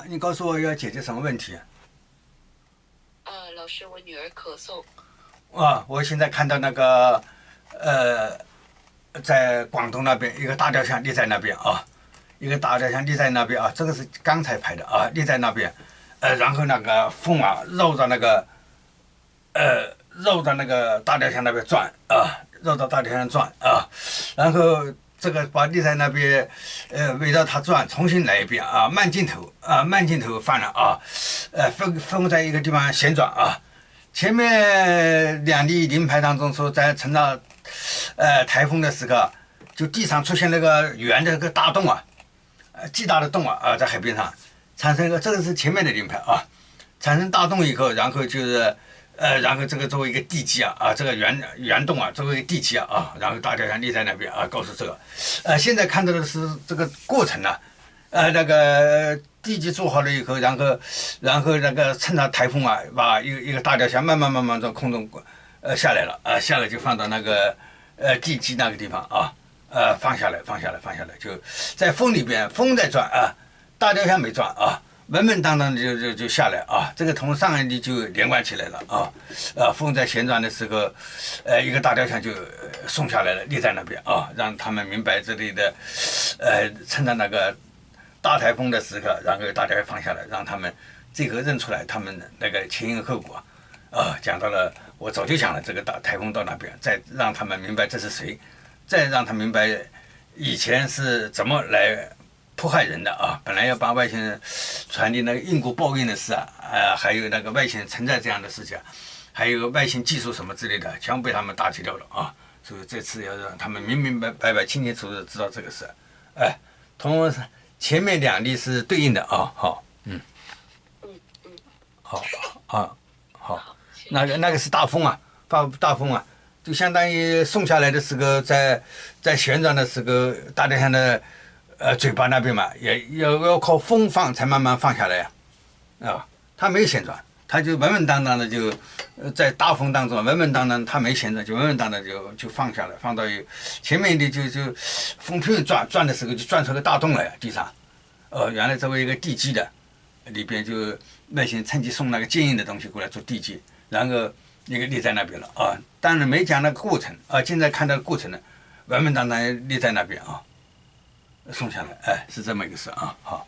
你告诉我要解决什么问题？老师，我女儿咳嗽。我现在看到那个呃，在广东那边一个大雕像立在那边啊，一个大雕像立在那边啊，这个是刚才拍的啊，立在那边，然后那个风啊绕着那个大雕像那边转啊，绕到大雕像转啊，然后这个把立在那边，围绕它转，重新来一遍啊，慢镜头啊，慢镜头放了啊，风在一个地方旋转啊。前面两例临牌当中说，在乘到台风的时候，就地上出现那个圆的一个大洞啊，巨大的洞啊，在海边上产生一个，这个是前面的临牌啊，产生大洞以后，然后就是然后这个作为一个地基这个圆洞作为地基然后大雕像立在那边告诉这个，现在看到的是这个过程呢，那个地基做好了以后，然后那个趁着台风把一个大雕像慢慢从空中下来了下来就放到那个地基那个地方放下来，就在风里边，风在转大雕像没转稳稳当当就下来这个同上一例就连贯起来了风在旋转的时候，一个大雕像就送下来了，立在那边让他们明白这里的，趁着那个大台风的时刻，然后大家放下来，让他们这个认出来他们那个前因后果讲到了，我早就讲了这个大台风到那边，再让他们明白这是谁，再让他明白以前是怎么来迫害人的本来要把外星人传递那个因果报应的事还有那个外星人存在这样的事情，还有外星技术什么之类的，全部被他们打击掉了所以这次要让他们明白、清楚的知道这个事，同前面两例是对应的好，好好，那个是大风大风就相当于送下来的时候，在旋转的时候，大雕像的嘴巴那边嘛，也要靠风放才慢慢放下来它没旋转，它就稳稳当当的就在大风当中稳稳当当，它没旋转，就稳稳当当就放下来，放到前面的就风平转的时候就转出个大洞来地上，原来作为一个地基的，里边就外星人趁机送那个坚硬的东西过来做地基，然后那个立在那边了当然没讲那个过程现在看到过程呢，稳稳当当立在那边送下来，是这么一个事好。